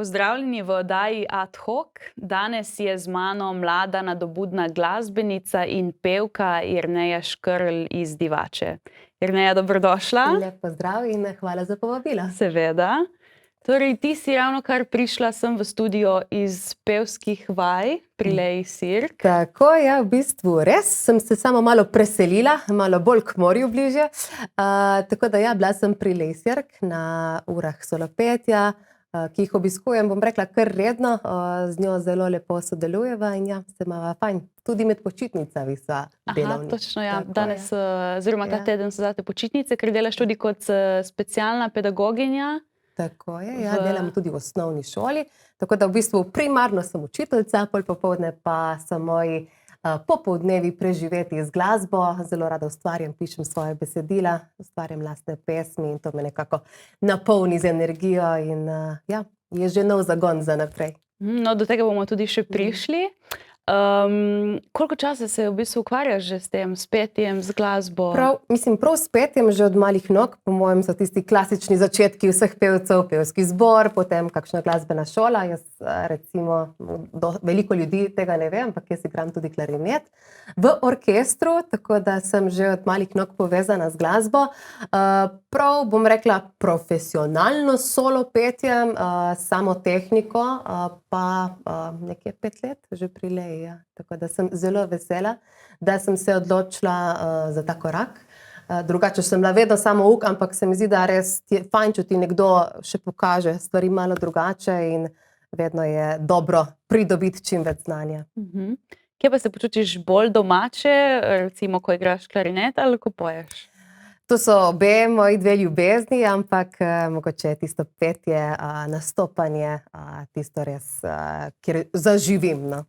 Pozdravljeni v oddaji Ad hoc. Danes je z mano mlada nadobudna glasbenica in pevka Jerneja Škerl iz Divače. Jerneja, dobrodošla. Lep pozdrav in hvala za povabilo. Seveda. Torej, ti si ravnokar prišla sem v studio iz pevskih vaj pri Lej Sirk. Tako, ja, v bistvu res. Sem se samo malo preselila, malo bolj k morju bližje. Tako da ja, bila sem pri Lej Sirk na urah solopetja, ki jih obiskujem, bom rekla, kar redno. Z njo zelo lepo sodelujeva in ja, se imava fajn. Tudi med počitnicami sva delovni. Točno, ja. Tako, Danes, oziroma ta teden so zate počitnice, ker delaš tudi kot specialna pedagoginja. Tako je, ja, delam tudi v osnovni šoli, tako da v bistvu primarno sem učiteljica, pol popoldne pa so moji popoldnevi preživeti z glasbo. Zelo rada ustvarjam, pišem svoje besedila, ustvarjam lastne pesmi in to me nekako napolni z energijo in ja, je že nov zagon za naprej. No, do tega bomo tudi še prišli. Koliko časa se v bistvu ukvarjaš že s tem, s petjem, z glasbo? Prav s petjem že od malih nog, po mojem so tisti klasični začetki vseh pevcev, pevski zbor, potem kakšna glasbena šola. Jaz recimo, veliko ljudi tega ne ve, ampak jaz igram tudi klarinet v orkestru, tako da sem že od malih nog povezana z glasbo. Prav, bom rekla, profesionalno solo petjem, samo tehniko, pa nekje 5 let že pri Leji. Ja. Tako da sem zelo vesela, da sem se odločila za ta korak. Drugače sem bila vedno samo uk, ampak se mi zdi, da res je fajn, če ti nekdo še pokaže stvari malo drugače in vedno je dobro pridobiti čim več znanja. Kje pa se počutiš bolj domače, recimo, ko igraš klarinet ali ko poješ? To so obe moji dve ljubezni, ampak mogoče tisto petje, nastopanje, tisto res, kjer zaživim, no.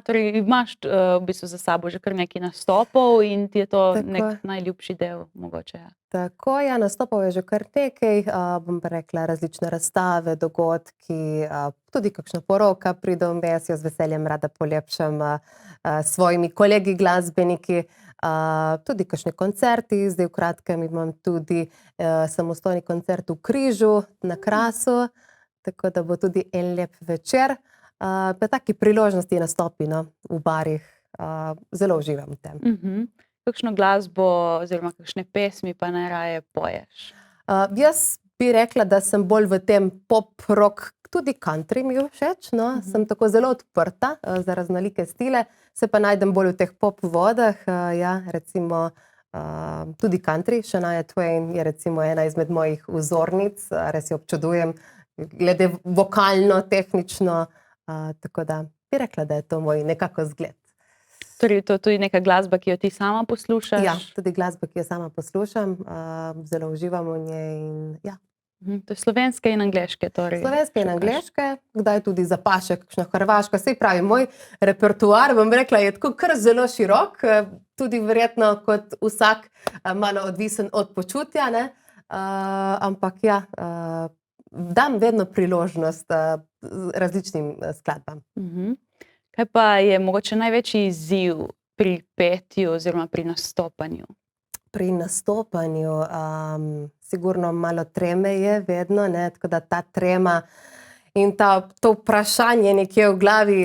Torej imaš v bistvu za sabo že kar nekaj nastopov in ti je to nek najljubši del mogoče. Tako, ja, nastopov je že kar nekaj, bom pa rekla, različne razstave, dogodki, tudi kakšna poroka pride vmes, jaz z veseljem rada polepšam svojimi kolegi glasbeniki, tudi kakšni koncerti, zdaj v kratkem imam tudi samostojni koncert v Križu na Krasu, tako da bo tudi en lep večer. Pa taki priložnosti nastopi, no, v barih, zelo uživam v tem. Kakšno glasbo oziroma kakšne pesmi pa najraje poješ? Jaz bi rekla, da sem bolj v tem pop, rock, tudi country mi je všeč, no. Sem tako zelo odprta za raznolike stile, se pa najdem bolj v teh pop vodah, ja, recimo tudi country. Shania Twain je recimo ena izmed mojih vzornic, res jo občudujem, glede vokalno, tehnično, tako da bi rekla, da je to moj nekako zgled. Torej, to je tudi neka glasba, ki jo ti sama poslušaš? Ja, tudi glasba, ki jo sama poslušam, zelo uživam v njej in ja. To je slovenske in angleške torej? Slovenske in angleške, kdaj tudi zapaše kakšna hrvaška, saj pravi, moj repertoar, bom rekla, je tako kar zelo širok, tudi verjetno kot vsak malo odvisen od počutja, ne, ampak ja, dam vedno priložnost različnim skladbam. Kaj pa je mogoče največji izziv pri petju oziroma pri nastopanju? Pri nastopanju sigurno malo treme je vedno, ne, tako da ta trema in to vprašanje nekje v glavi,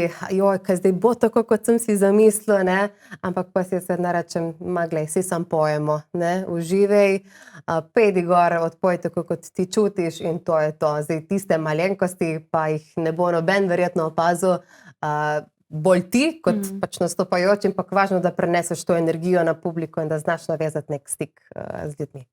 kaj zdaj bo tako, kot sem si zamislila, ne, ampak pa si jaz vedno rečem, glej, saj samo pojemo, ne, uživaj, pojdi gor, odpoj tako, kot ti čutiš in to je to. Zdaj tiste malenkosti pa jih ne bo noben verjetno opazil, bolj ti, kot pač nastopajoč, ampak važno, da preneseš to energijo na publiko in da znaš navezati nek stik z ljudmi.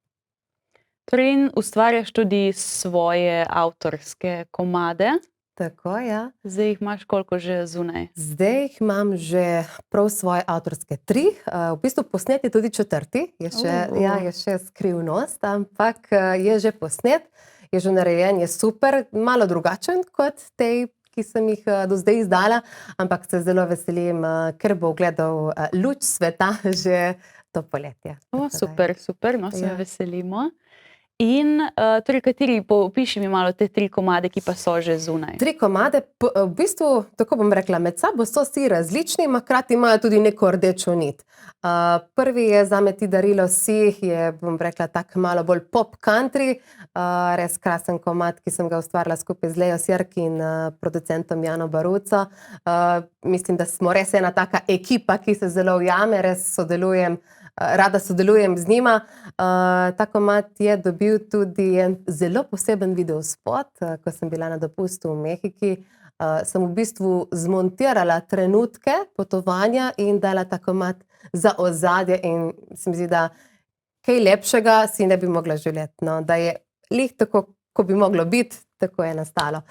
Torej in ustvarjaš tudi svoje avtorske komade. Tako, ja. Zdaj jih imaš koliko že zunaj? Zdaj jih imam že prav svoje avtorske 3, v bistvu posnet je tudi 4, je še skrivnost, ampak je že posnet, je že narejen, je super, malo drugačen kot tej, ki sem jih do zdaj izdala, ampak se zelo veselim, ker bo ugledal luč sveta že to poletje. Super, super, no, se veselimo. In torej, opiši mi malo te 3 komade, ki pa so že zunaj. 3 komade, v bistvu, tako bom rekla, med sabo so vsi različni, hkrati imajo tudi neko rdečo nit. Prvi je zame Ti darilo si, je, bom rekla, tak malo bolj pop country, res krasen komad, ki sem ga ustvarila skupaj z Lejo Sirk in producentom Jano Baruco. Mislim, da smo res ena taka ekipa, ki se zelo ujame, res rada sodelujem z njima. Ta komad je dobil tudi en zelo poseben videospot, ko sem bila na dopustu v Mehiki. Sem v bistvu zmontirala trenutke potovanja in dala ta komad za ozadje in se mi zdi, da kaj lepšega si ne bi mogla želeti, no, da je glih tako, ko bi moglo biti, tako je nastalo.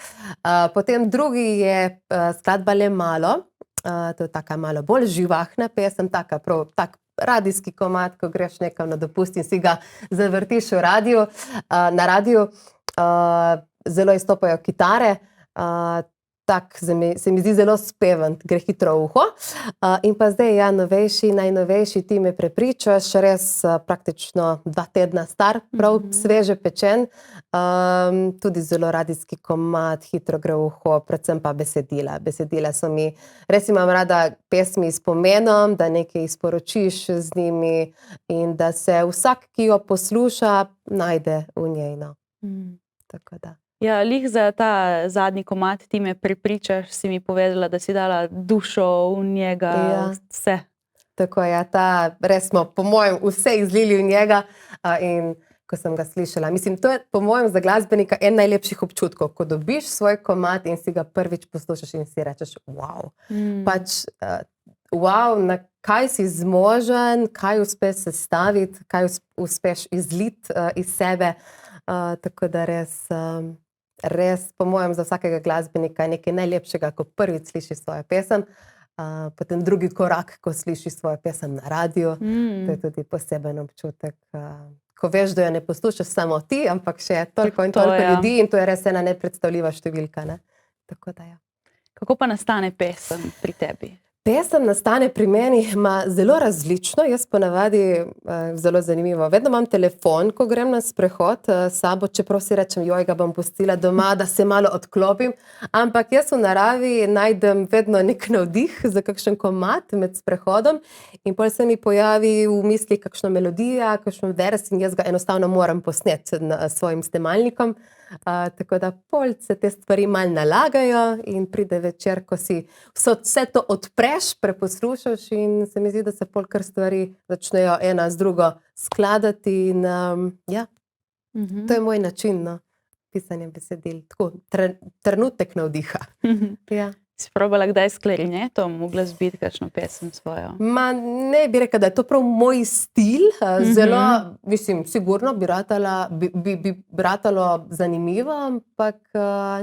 Potem drugi je skladba Le malo, to je taka malo bolj živahna pesem, tak radijski komad, ko greš nekam na dopust in si ga zavrtiš na radiju. Zelo izstopajo kitare, se mi zdi zelo speven, gre hitro v uho. In pa zdaj najnovejši Ti me prepričaš, res praktično 2 tedna star, prav sveže pečen. Tudi zelo radijski komad, hitro gre v uho, predvsem pa besedila. Besedila so mi, res imam rada pesmi s pomenom, da nekaj sporočiš z njimi in da se vsak, ki jo posluša, najde v njej, no. Tako da. Ja, lih za ta zadnji komad Ti me prepričaš, si mi povedala, da si dala dušo v njega, vse. Tako je, res smo po mojem vse izlili v njega in ko sem ga slišala, mislim, to je po mojem za glasbenika en najlepših občutkov, ko dobiš svoj komad in si ga prvič poslušaš in si rečeš, wow. Pač, wow, na kaj si zmožen, kaj uspeš sestaviti, kaj uspeš izliti iz sebe, tako da res, po mojem, za vsakega glasbenika je nekaj najlepšega, ko prvič sliši svojo pesem, potem drugi korak, ko sliši svojo pesem na radiju, to je tudi poseben občutek, ko veš, da jo ne poslušaš samo ti, ampak še toliko in toliko ljudi in to je res ena nepredstavljiva številka, ne. Tako da ja. Kako pa nastane pesem pri tebi? Pesem nastane pri meni zelo različno, jaz ponavadi, zelo zanimivo, vedno imam telefon, ko grem na sprehod s sabo, čeprav si rečem, ga bom pustila doma, da se malo odklopim, ampak jaz v naravi najdem vedno nek navdih za kakšen komad med sprehodom in potem se mi pojavi v misli kakšna melodija, kakšen vers in jaz ga enostavno moram posneti s svojim snemalnikom. Tako da pol se te stvari malo nalagajo in pride večer, ko si vse to odpreš, preposlušaš in se mi zdi, da se pol kar stvari začnejo ena z drugo skladati in ja, to je moj način, no, pisanja besedil, tako, trenutek navdiha. Ja. Si probala kdaj s klarinetom uglasbiti kakšno pesem svojo? Ne bi rekla, da je to prav moj stil, zelo, mislim, sigurno bi ratalo zanimivo, ampak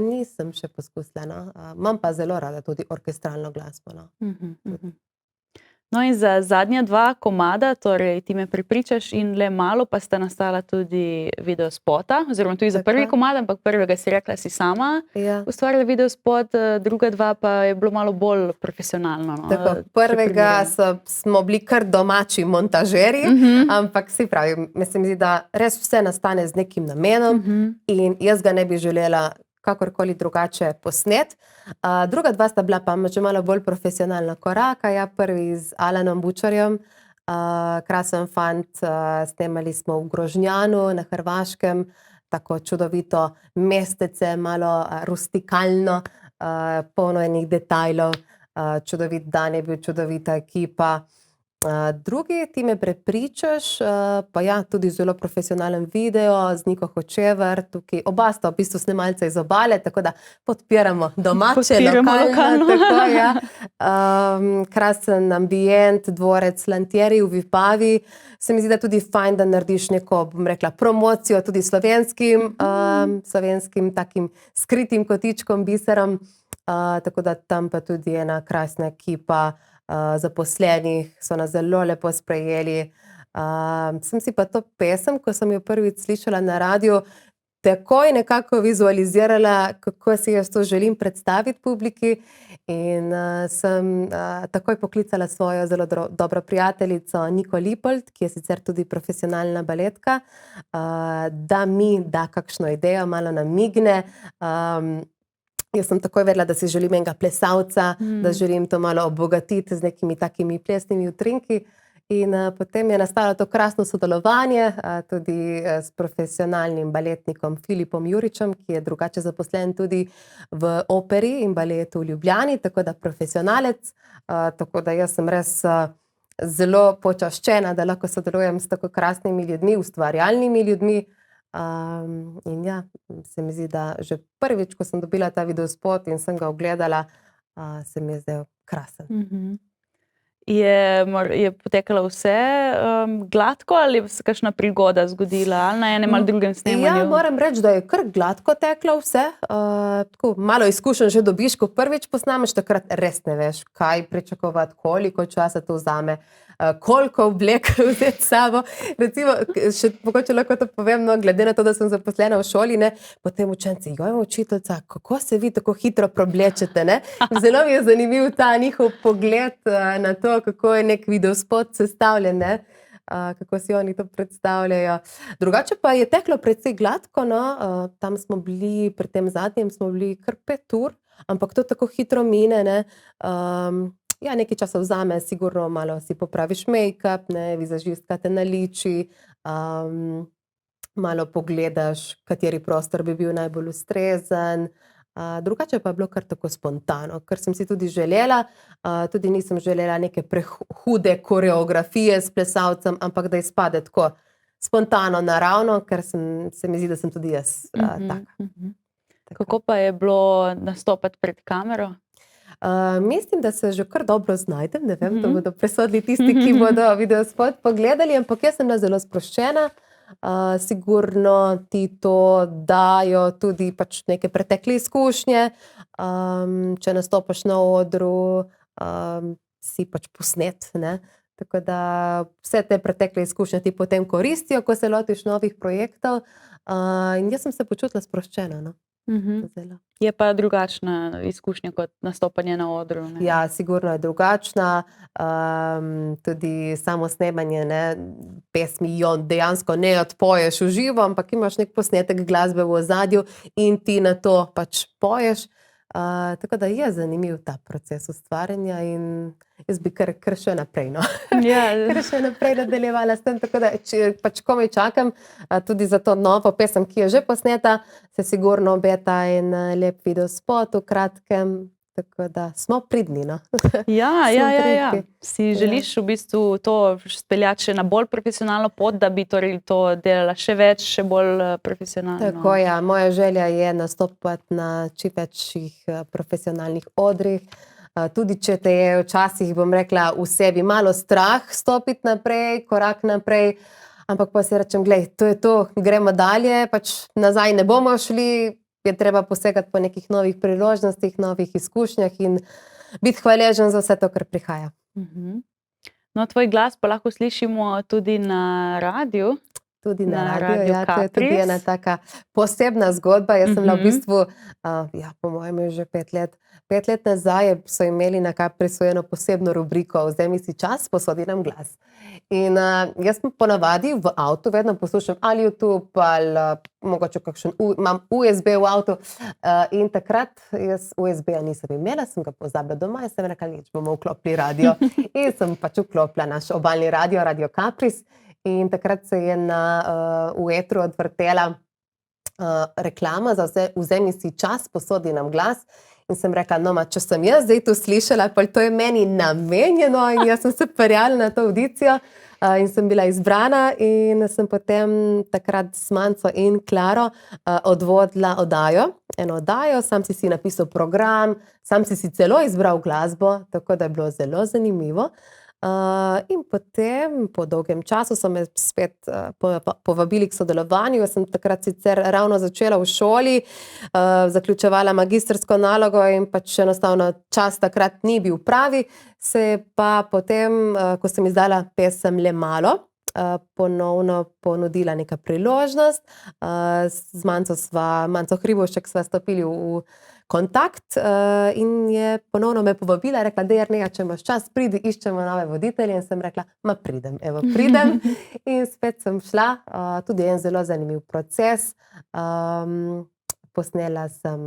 nisem še poskusila, no. Imam pa zelo rada tudi orkestralno glasbo, no. No in za zadnja 2 komada, torej Ti me prepričaš in Le malo, pa sta nastala tudi videospota, oziroma tudi za prvi komad, ampak prvega si rekla, si sama ustvarila videospot, druga 2 pa je bilo malo bolj profesionalno, no. Tako, prvega smo bili kar domači montažerji, ampak saj pravim, mislim, da res vse nastane z nekim namenom in jaz ga ne bi želela kakorkoli drugače posnet. Druga 2 sta bila pa že malo bolj profesionalna koraka, prvi z Alanom Bučarjem, krasen fant, snemali smo v Grožnjanu na Hrvaškem, tako čudovito mestece, malo rustikalno, polno enih detajlov, čudovit dan je bil, čudovita ekipa. Drugi Ti me prepričaš, pa ja, tudi zelo profesionalen video z Niko Hočevar, tukaj oba sta v bistvu snemalca iz Obale, tako da podpiramo domače, lokalno, tako, ja. Krasen ambient, dvorec Lantieri v Vipavi, se mi zdi, da tudi fajn, da narediš neko, bom rekla, promocijo tudi slovenskim takim skritim kotičkom, biserom, tako da tam pa tudi ena krasna ekipa zaposlenih, so nas zelo lepo sprejeli. Sem si pa to pesem, ko sem jo prvič slišala na radiju, takoj nekako vizualizirala, kako si jaz to želim predstaviti publiki in sem takoj poklicala svojo zelo dobro prijateljico Niko Lipold, ki je sicer tudi profesionalna baletka, da mi da kakšno idejo, malo namigne. Jaz sem takoj vedela, da si želim enega plesalca, da želim to malo obogatiti z nekimi takimi plesnimi utrinki. In potem je nastalo to krasno sodelovanje tudi s profesionalnim baletnikom Filipom Juričem, ki je drugače zaposlen tudi v operi in baletu v Ljubljani, tako da profesionalec. Tako da jaz sem res zelo počaščena, da lahko sodelujem s tako krasnimi ljudmi, ustvarjalnimi ljudmi. In ja, se mi zdi, da že prvič, ko sem dobila ta videospot in sem ga ogledala, se mi je zdel krasen. Je potekalo vse gladko ali se kakšna prigoda zgodila ali na enem ali drugem snemanju? Ja, moram reči, da je kar gladko teklo vse. Tako malo izkušenj že dobiš, ko prvič posnameš, takrat res ne veš, kaj pričakovati, koliko časa to vzame, koliko oblek vzeti s sabo. Recimo, še mogoče lahko to povem, no, glede na to, da sem zaposlena v šoli, ne, potem učenci, joj, učiteljca, kako se vi tako hitro preoblečete, ne? Zelo mi je zanimiv ta njihov pogled na to, kako je nek videospot sestavljen, ne? Kako si oni to predstavljajo. Drugače pa je teklo precej gladko, no? Tam smo bili, pri tem zadnjem smo bili kar 5 ur, ampak to tako hitro mine, ne? Ja, nekaj časa vzame, sigurno malo si popraviš make-up, ne, vizažistka te naliči, malo pogledaš, kateri prostor bi bil najbolj ustrezen. Drugače pa je bilo kar tako spontano, ker sem si tudi želela, tudi nisem želela neke prehude koreografije s plesalcem, ampak da izpade tako spontano, naravno, ker se mi zdi, da sem tudi jaz taka. Kako pa je bilo nastopati pred kamero? Mislim, da se že kar dobro znajdem, ne vem, to bodo presodili tisti, ki bodo videospot pogledali, ampak jaz sem bila zelo sproščena. Sigurno ti to dajo tudi pač neke pretekle izkušnje. Če nastopaš na odru, si pač posnet, ne. Tako da vse te pretekle izkušnje ti potem koristijo, ko se lotiš novih projektov. In jaz sem se počutila sproščena, no. Je pa drugačna izkušnja kot nastopanje na odru, ne? Ja, sigurno je drugačna. Tudi samo snemanje, ne, pesmi dejansko ne odpoješ v živo, ampak imaš nek posnetek glasbe v ozadju in ti na to pač poješ. Tako da je zanimiv ta proces ustvarjanja in jaz bi kar še naprej, no. Kar še naprej nadaljevala s tem, tako da pač komaj čakam tudi za to novo pesem, ki je že posneta, se sigurno obeta en lep videospot v kratkem, tako da smo pridni, no. Ja. Si želiš v bistvu to speljati še na bolj profesionalno pot, da bi torej to delala še več, še bolj profesionalno? Tako, ja. Moja želja je nastopati na čim večjih profesionalnih odrih. Tudi če te je včasih, bom rekla, v sebi malo strah stopiti naprej, korak naprej, ampak pa si rečem, glej, to je to, gremo dalje, pač nazaj ne bomo šli, je treba posegati po nekih novih priložnostih, novih izkušnjah in biti hvaležen za vse to, kar prihaja. No, tvoj glas pa lahko slišimo tudi na radiju. Tudi na radiju, ja, to je tudi ena taka posebna zgodba. Jaz sem bila v bistvu, po mojem je že 5 let. 5 let nazaj so imeli na Caprisu eno posebno rubriko Vzemi si čas, posodi nam glas. In jaz ponavadi v avtu vedno poslušam ali YouTube ali mogoče kakšen, imam USB v avtu. In takrat jaz USB-ja nisem imela, sem ga pozabila doma in sem rekla, nič, bomo vklopili radio. In sem pač vklopila naš obalni radio, Radio Capris. In takrat se je v etru odvrtela reklama za Vzemi si čas, posodi nam glas. In sem rekla, no, če sem jaz zdaj to slišala, pa to je meni namenjeno in jaz sem se prijavila na to avdicijo in sem bila izbrana in sem potem takrat s Manco in Klaro odvodila oddajo. Eno oddajo, sam si napisal program, sam si celo izbral glasbo, tako da je bilo zelo zanimivo. In potem, po dolgem času so me spet povabili k sodelovanju. Jaz sem takrat sicer ravno začela v šoli, zaključevala magistrsko nalogo in pač enostavno čas takrat ni bil pravi. Se pa potem, ko sem izdala pesem Le malo, ponovno ponudila neka priložnost. Z Manco Hribovšek sva stopili v kontakt in je ponovno me povabila, rekla, da je če imaš čas, pridi, iščemo nove voditelje, in sem rekla, pridem, pridem. In spet sem šla, tudi en zelo zanimiv proces. Posnela sem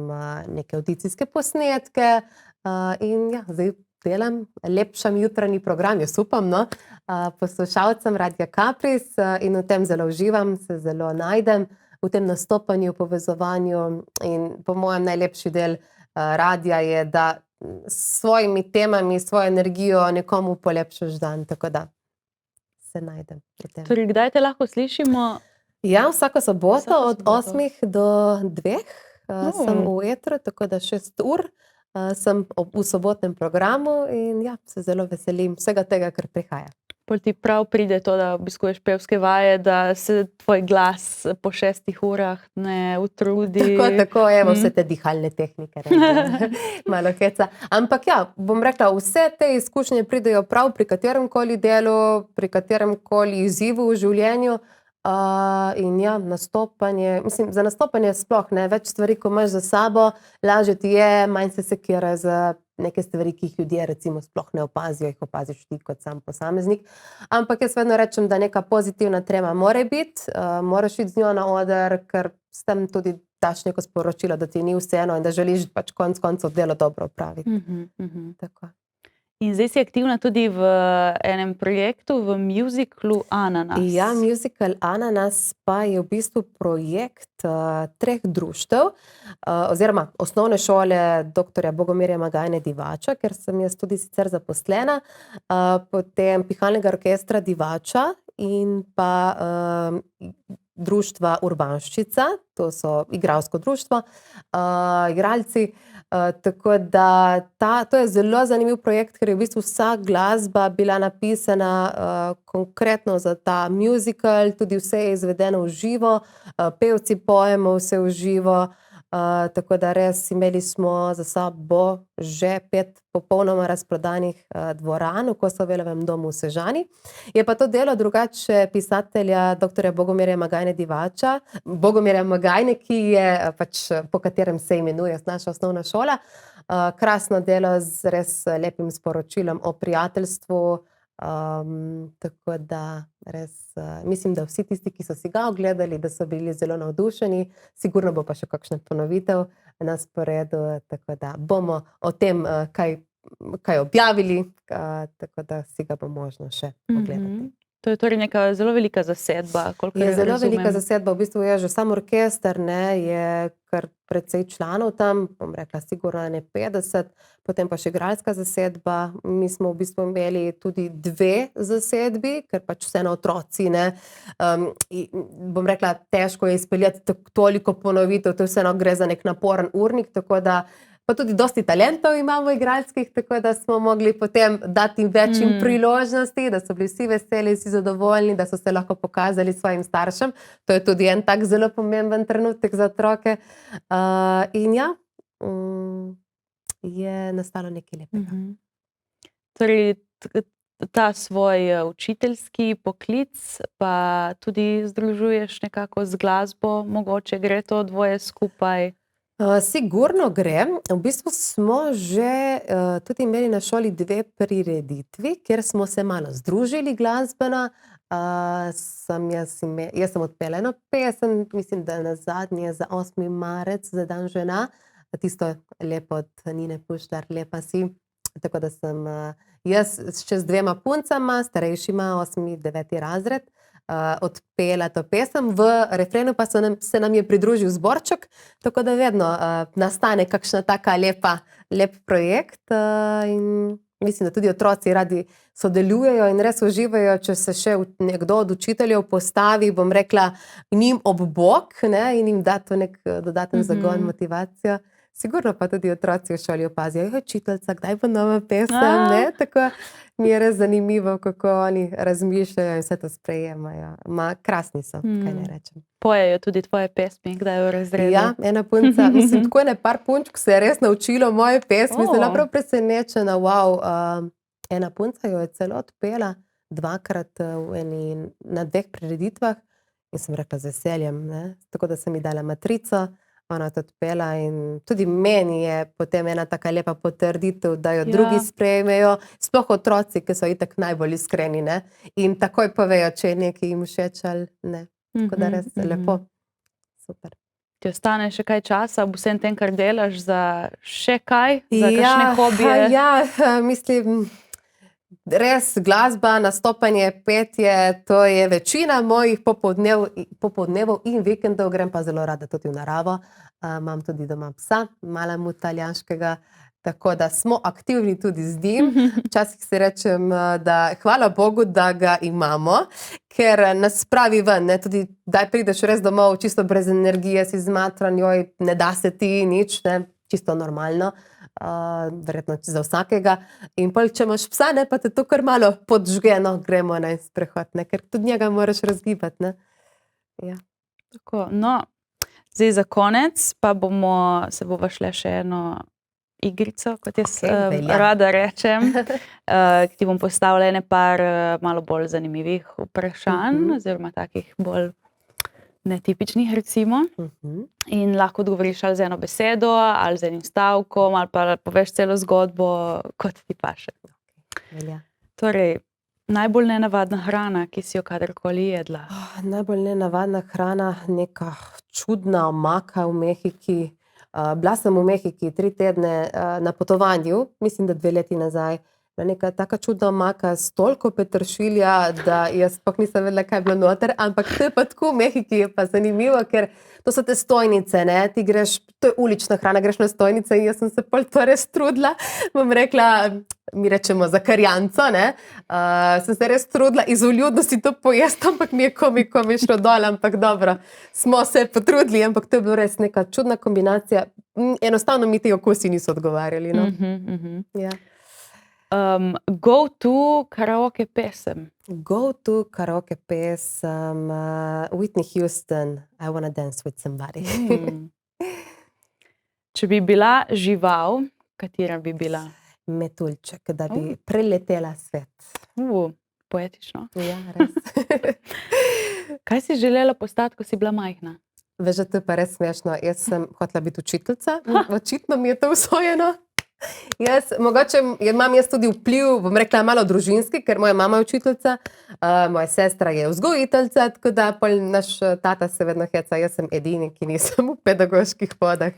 neke avdicijske posnetke in ja, zdaj delam, lepšam jutranji program, jaz upam, no, poslušalcem Radia Kapris in v tem zelo uživam, se zelo najdem v tem nastopanju, povezovanju in po mojem najlepši del radia je, da s svojimi temami, svojo energijo nekomu polepšaš dan, tako da se najdem v tem. Torej, kdaj te lahko slišimo? Ja, vsako soboto od 8 do 2 sem v etru, tako da 6 ur sem v sobotnem programu in ja, se zelo veselim vsega tega, kar prihaja. Pol ti prav pride to, da obiskuješ pevske vaje, da se tvoj glas po 6 urah ne utrudi. Tako, vse te dihalne tehnike, malo heca. Ampak ja, bom rekla, vse te izkušnje pridejo prav pri kateremkoli delu, pri kateremkoli izzivu v življenju. In ja, nastopanje, mislim, za nastopanje sploh ne, več stvari, ko imaš za sabo, lažje ti je, manj se sekira za neke stvari, ki jih ljudje recimo sploh ne opazijo, jih opaziš ti kot sam posameznik. Ampak jaz vedno rečem, da neka pozitivna trema mora biti, moraš iti z njo na oder, ker s tem tudi daš neko sporočilo, da ti ni vseeno in da želiš pač konec koncev delo dobro opraviti. Tako. In zdaj si aktivna tudi v enem projektu, v musiclu Ananas. Ja, musical Ananas pa je v bistvu projekt 3 društev, oziroma osnovne šole dr. Bogomirja Magajne Divača, ker sem jaz tudi sicer zaposlena, potem Pihalnega orkestra Divača in pa društva Urbanščica, to so igralsko društvo, igralci. Tako da to je zelo zanimiv projekt, ker je v bistvu vsa glasba bila napisana konkretno za ta musical, tudi vse je izvedeno v živo, pevci pojemo vse v živo, tako da res imeli smo za sabo že 5 popolnoma razprodanih dvoran v Kosovelovem domu v Sežani. Je pa to delo drugače pisatelja dr. Bogomirja Magajne Divača, Bogomirja Magajne, ki je pač po katerem se imenuje naša osnovna šola. Krasno delo z res lepim sporočilom o prijateljstvu, tako da res mislim, da vsi tisti, ki so si ga ogledali, da so bili zelo navdušeni, sigurno bo pa še kakšna ponovitev na sporedu, tako da bomo o tem kaj objavili, tako da si ga bo možno še ogledati. To je torej neka zelo velika zasedba, kolikor je razumem. Zelo velika zasedba, v bistvu je že sam orkester, je kar precej članov tam, bom rekla sigurno ne 50, potem pa še igralska zasedba. Mi smo v bistvu imeli tudi 2 zasedbi, ker pač vseeno otroci, bom rekla, težko je izpeljati toliko ponovitev, to vseeno gre za nek naporen urnik, tako da pa tudi dosti talentov imamo igralskih, tako da smo mogli potem dati jim več priložnosti, da so bili vsi veseli, vsi zadovoljni, da so se lahko pokazali svojim staršem. To je tudi en tak zelo pomemben trenutek za otroke. In ja, je nastalo nekaj lepega. Torej, ta svoj učiteljski poklic pa tudi združuješ nekako z glasbo, mogoče gre to dvoje skupaj? Sigurno gre. V bistvu smo že tudi imeli na šoli 2 prireditvi, kjer smo se malo združili glasbeno. Jaz sem odpela eno pesem, mislim, da nazadnje za 8. marec, za dan žena, tisto lepo od Nine Puštar, Lepa si. Tako da sem jaz še z 2 puncama, starejšima, 8., 9. razred, odpela to pesem, v refrenu pa se nam je pridružil zborček, tako da vedno nastane kakšna taka lep projekt in mislim, da tudi otroci radi sodelujejo in res uživajo, če se še nekdo od učiteljev postavi, bom rekla, njim ob bok in jim da to nek dodaten zagon, motivacijo. Sigurno pa tudi otroci v šoli opazijo, učiteljca, kdaj bo nova pesem, tako mi je res zanimivo, kako oni razmišljajo in vse to sprejemajo. Krasni so, kaj ne rečem. Pojejo tudi tvoje pesmi, kdaj v razredu? Ja, ena punca, mislim, tako par punčk se je res naučilo moje pesmi, sem bila prav presenečena, ena punca jo je celo odpela dvakrat na 2 prireditvah in sem rekla z veseljem, ne. Tako da sem ji dala matrico, ona je to odpela in tudi meni je potem ena taka lepa potrditev, da jo drugi sprejmejo, sploh otroci, ki so itak najbolj iskreni, ne, in takoj povejo, če je nekaj jim všeč ali ne. Tako da res lepo. Super. Ti ostane še kaj časa ob vsem tem, kar delaš, za še kaj? Za kakšne hobije? Ja, mislim, res glasba, nastopanje, petje, to je večina mojih popoldnevov in vikendov, grem pa zelo rada tudi v naravo. Imam tudi doma psa, malemu italijanskega, tako da smo aktivni tudi z njim. Včasih si rečem, da hvala Bogu, da ga imamo, ker nas spravi ven, ne, tudi daj prideš res domov, čisto brez energije, si zmatran, joj, ne da se ti nič, ne, čisto normalno, verjetno za vsakega. In pol, če imaš psa, ne, pa te to kar malo podžge, no, gremo na en sprehod, ne, ker tudi njega moraš razgibati, ne. Ja. Tako, no, zdaj za konec pa se bova šle še eno igrico, kot jaz rada rečem, ki ti bom postavila ene par malo bolj zanimivih vprašanj, oziroma takih bolj netipičnih, recimo. In lahko odgovoriš ali z eno besedo, ali z enim stavkom, ali pa poveš celo zgodbo, kot ti paše. Torej, najbolj nenavadna hrana, ki si jo kadarkoli jedla? Najbolj nenavadna hrana, neka čudna omaka v Mehiki. Bila sem v Mehiki 3 tedne na potovanju, mislim, da 2 leti nazaj. Neka taka čudna omaka s toliko peteršilja, da jaz sploh nisem vedela, kaj je bilo noter, ampak to je pa tako v Mehiki, je pa zanimivo, ker to so te stojnice, ne, ti greš, to je ulična hrana, greš na stojnice in jaz sem se pol to res trudila, bom rekla, mi rečemo za karjanco, ne, sem se res trudila iz vljudnosti to pojesti, ampak mi je komi šlo dol, ampak dobro, smo se potrudili, ampak to je bilo res neka čudna kombinacija, enostavno mi ti okusi niso odgovarjali, no. Ja. Go to karaoke pesem? Go to karaoke pesem Whitney Houston, I wanna dance with somebody. Če bi bila žival, katera bi bila? Metuljček, da bi preletela svet. Poetično. Ja, res. Kaj si želela postati, ko si bila majhna? Veš, da to je pa res smešno. Jaz sem hotela biti učiteljica, očitno mi je to usvojeno. Mogoče imam jaz tudi vpliv, bom rekla, malo družinski, ker moja mama je učiteljica, moja sestra je vzgojiteljica, tako da pol naš tata se vedno heca, jaz sem edini, ki nisem v pedagoških vodah.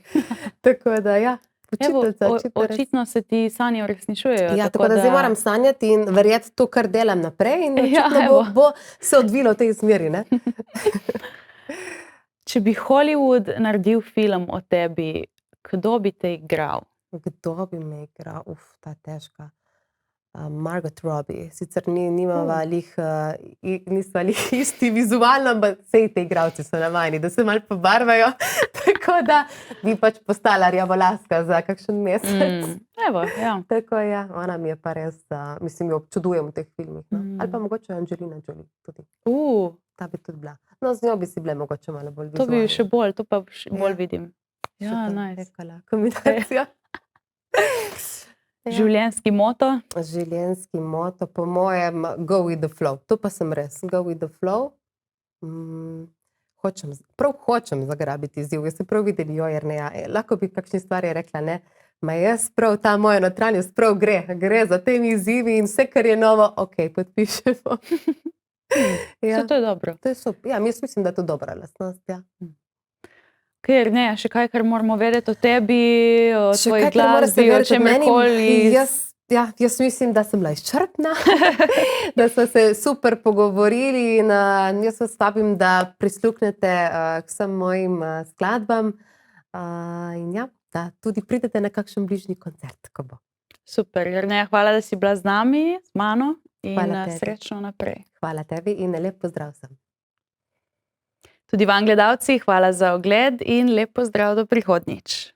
Tako da, ja, učiteljica. Očitno se ti sanje uresničujejo. Ja, tako da zdaj moram sanjati in verjeti to, kar delam naprej in očitno bo se odvilo v tej smeri, ne. Če bi Hollywood naredil film o tebi, kdo bi te igral? Kdo bi me igral? Ta je težka. Margot Robbie. Sicer nisva lih isti vizualno, ampak saj te igralci so navajeni, da se malo pobarvajo. Tako da bi pač postala rjavolaska za kakšen mesec. Evo, ja. Tako ja, ona mi je pa res, mislim, jo občudujem v teh filmih. Ali pa mogoče Angelina Jolie tudi. Ta bi tudi bila. No, z njo bi si bile mogoče malo bolj vizualne. To bi še bolj, to pa bolj vidim. Ja, nice. Kombinacija. Življenjski moto? Življenjski moto, po mojem, go with the flow. To pa sem res, go with the flow. Hočem zagrabiti izziv. Jaz sem prav videli, Jerneja, lahko bi kakšni stvari rekla, ne, ma jaz prav, ta moja notranjost prav gre za temi izzivi in vse, kar je novo, podpišemo. To je dobro. To je super, ja, jaz mislim, da je to dobra lastnost, ja. Jerneja, še kaj, kar moramo vedeti o tebi, o tvoji glasbi, o čemerkoli? Jaz mislim, da sem bila izčrpna, da smo se super pogovorili in jaz vas vabim, da prisluhnete k vsem mojim skladbam in ja, da tudi pridete na kakšen bližnji koncert, ko bo. Super, Jerneja, hvala, da si bila z nami, z mano in srečno naprej. Hvala tebi in lep pozdrav sem. Tudi vam, gledalci, hvala za ogled in lep pozdrav do prihodnjič.